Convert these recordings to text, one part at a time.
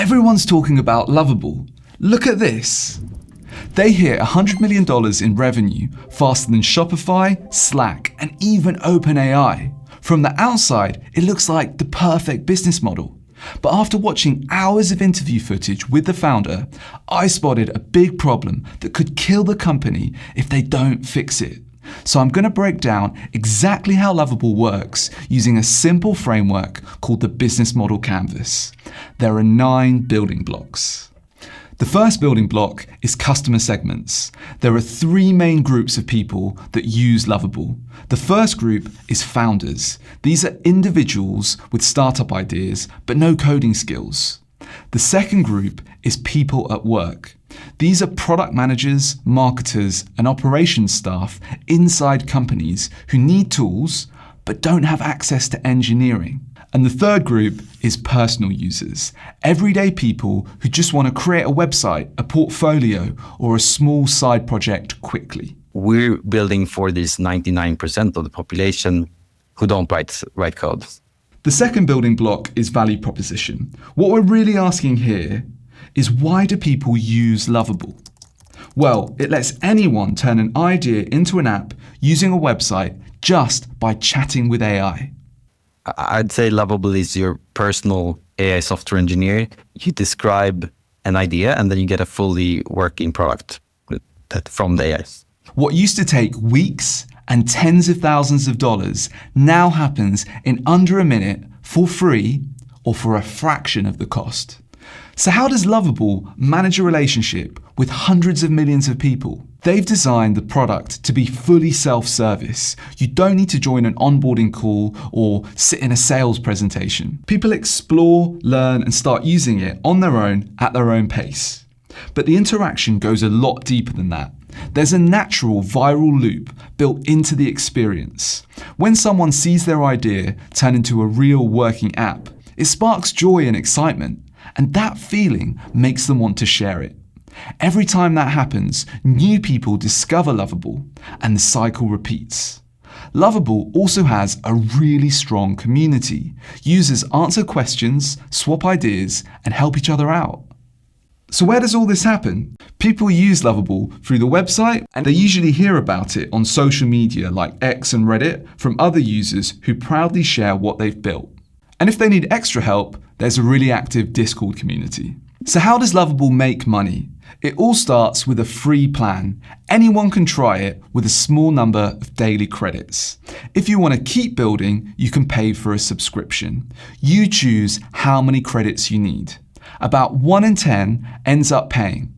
Everyone's talking about Lovable. Look at this. They hit $100 million in revenue faster than Shopify, Slack, and even OpenAI. From the outside, it looks like the perfect business model. But after watching hours of interview footage with the founder, I spotted a big problem that could kill the company if they don't fix it. So I'm going to break down exactly how Lovable works using a simple framework called the Business Model Canvas. There are 9 building blocks. The first building block is customer segments. There are 3 main groups of people that use Lovable. The first group is founders. These are individuals with startup ideas but no coding skills. The second group is people at work. These are product managers, marketers, and operations staff inside companies who need tools but don't have access to engineering. And the third group is personal users, everyday people who just want to create a website, a portfolio, or a small side project quickly. We're building for this 99% of the population who don't write code. The second building block is value proposition. What we're really asking here is, why do people use Lovable? Well, it lets anyone turn an idea into an app using a website just by chatting with AI. I'd say Lovable is your personal AI software engineer. You describe an idea and then you get a fully working product from the AI. What used to take weeks and tens of thousands of dollars now happens in under a minute for free or for a fraction of the cost. So how does Lovable manage a relationship with hundreds of millions of people? They've designed the product to be fully self-service. You don't need to join an onboarding call or sit in a sales presentation. People explore, learn, and start using it on their own at their own pace. But the interaction goes a lot deeper than that. There's a natural viral loop built into the experience. When someone sees their idea turn into a real working app, it sparks joy and excitement. And that feeling makes them want to share it. Every time that happens, new people discover Lovable, and the cycle repeats. Lovable also has a really strong community. Users answer questions, swap ideas, and help each other out. So where does all this happen? People use Lovable through the website, and they usually hear about it on social media like X and Reddit from other users who proudly share what they've built. And if they need extra help, there's a really active Discord community. So how does Lovable make money? It all starts with a free plan. Anyone can try it with a small number of daily credits. If you want to keep building, you can pay for a subscription. You choose how many credits you need. About 1 in 10 ends up paying.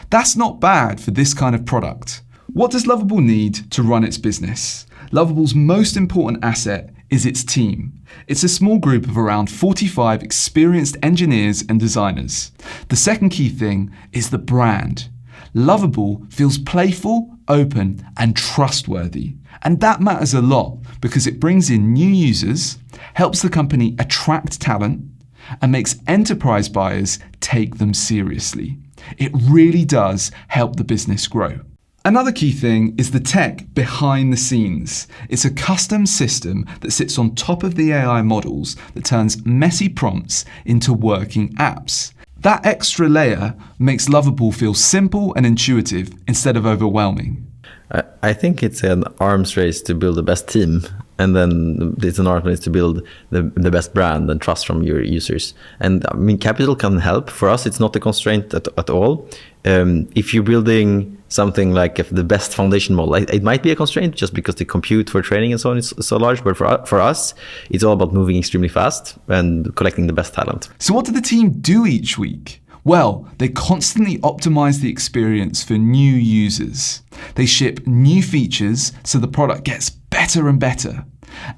That's not bad for this kind of product. What does Lovable need to run its business? Lovable's most important asset is its team. It's a small group of around 45 experienced engineers and designers. The second key thing is the brand. Lovable feels playful, open, and trustworthy. And that matters a lot because it brings in new users, helps the company attract talent, and makes enterprise buyers take them seriously. It really does help the business grow. Another key thing is the tech behind the scenes. It's a custom system that sits on top of the AI models that turns messy prompts into working apps. That extra layer makes Lovable feel simple and intuitive instead of overwhelming. I think it's an arms race to build the best team, and then it's an arms race to build the best brand and trust from your users. And I mean, capital can help. For us, it's not a constraint at all. If you're building something like the best foundation model, it might be a constraint just because the compute for training and so on is so large. But for us, it's all about moving extremely fast and collecting the best talent. So what do the team do each week? Well, they constantly optimize the experience for new users. They ship new features so the product gets better and better.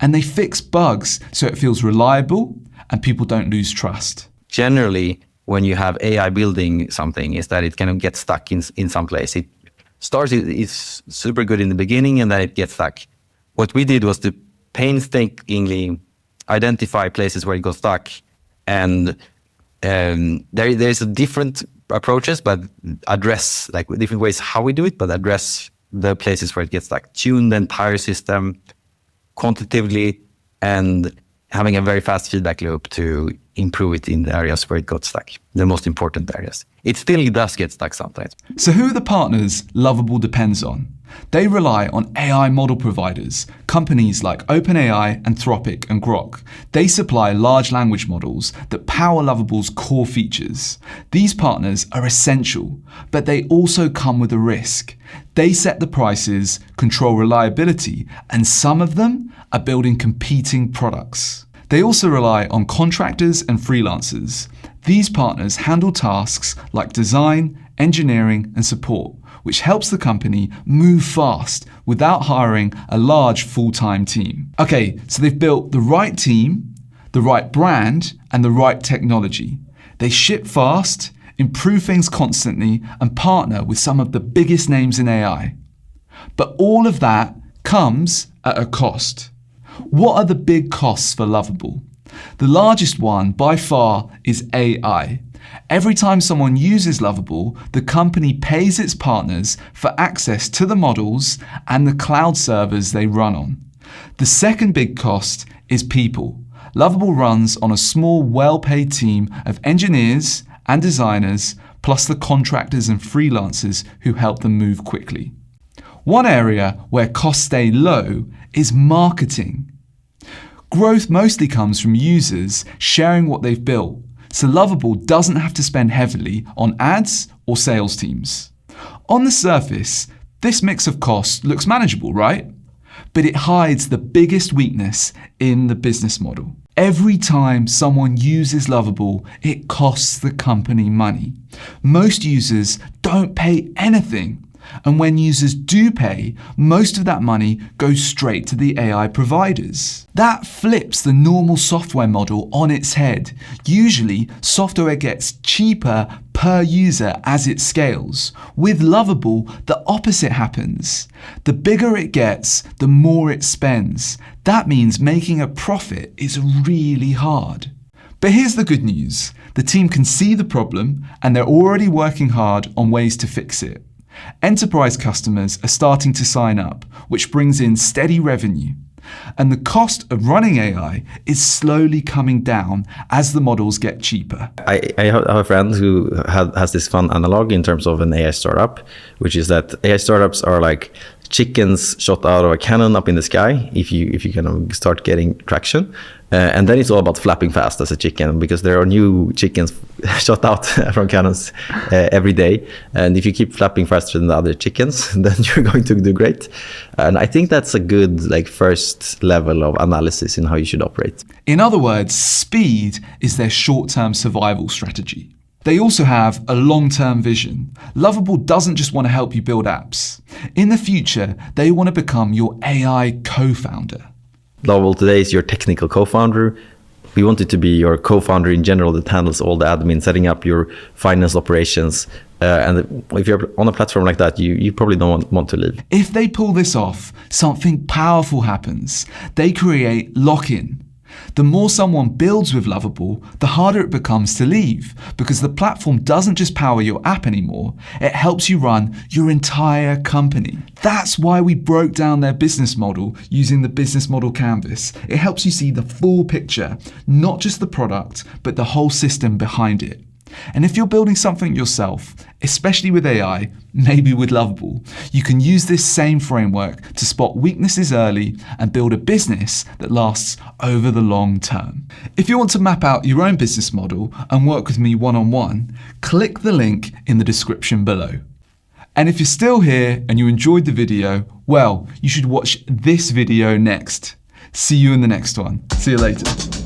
And they fix bugs so it feels reliable and people don't lose trust. Generally, when you have AI building something, is that it kind of gets stuck in some place. It starts, it's super good in the beginning and then it gets stuck. What we did was to painstakingly identify places where it got stuck, and there's a different approaches, but address like different ways how we do it, but address the places where it gets stuck. Tune the entire system quantitatively and having a very fast feedback loop to improve it in the areas where it got stuck, the most important areas. It still does get stuck sometimes. So who are the partners Lovable depends on? They rely on AI model providers, companies like OpenAI, Anthropic, and Grok. They supply large language models that power Lovable's core features. These partners are essential, but they also come with a risk. They set the prices, control reliability, and some of them are building competing products. They also rely on contractors and freelancers. These partners handle tasks like design, engineering, and support, which helps the company move fast without hiring a large full-time team. Okay, so they've built the right team, the right brand, and the right technology. They ship fast, improve things constantly, and partner with some of the biggest names in AI. But all of that comes at a cost. What are the big costs for Lovable? The largest one by far is AI. Every time someone uses Lovable, the company pays its partners for access to the models and the cloud servers they run on. The second big cost is people. Lovable runs on a small, well-paid team of engineers and designers, plus the contractors and freelancers who help them move quickly. One area where costs stay low is marketing. Growth mostly comes from users sharing what they've built, so Lovable doesn't have to spend heavily on ads or sales teams. On the surface, this mix of costs looks manageable, right? But it hides the biggest weakness in the business model. Every time someone uses Lovable, it costs the company money. Most users don't pay anything. And when users do pay, most of that money goes straight to the AI providers. That flips the normal software model on its head. Usually, software gets cheaper per user as it scales. With Lovable, the opposite happens. The bigger it gets, the more it spends. That means making a profit is really hard. But here's the good news. The team can see the problem, and they're already working hard on ways to fix it. Enterprise customers are starting to sign up, which brings in steady revenue. And the cost of running AI is slowly coming down as the models get cheaper. I have a friend who has this fun analog in terms of an AI startup, which is that AI startups are like chickens shot out of a cannon up in the sky if you kind of start getting traction. And then it's all about flapping fast as a chicken, because there are new chickens shot out from cannons every day. And if you keep flapping faster than the other chickens, then you're going to do great. And I think that's a good first level of analysis in how you should operate. In other words, speed is their short-term survival strategy. They also have a long-term vision. Lovable doesn't just want to help you build apps. In the future, they want to become your AI co-founder. Lovable today is your technical co-founder. We want it to be your co-founder in general that handles all the admin, setting up your finance operations. And if you're on a platform like that, you probably don't want to leave. If they pull this off, something powerful happens. They create lock-in. The more someone builds with Lovable, the harder it becomes to leave, because the platform doesn't just power your app anymore, it helps you run your entire company. That's why we broke down their business model using the business model canvas. It helps you see the full picture, not just the product, but the whole system behind it. And if you're building something yourself, especially with AI, maybe with Lovable, you can use this same framework to spot weaknesses early and build a business that lasts over the long term. If you want to map out your own business model and work with me one-on-one, click the link in the description below. And if you're still here and you enjoyed the video, well, you should watch this video next. See you in the next one. See you later.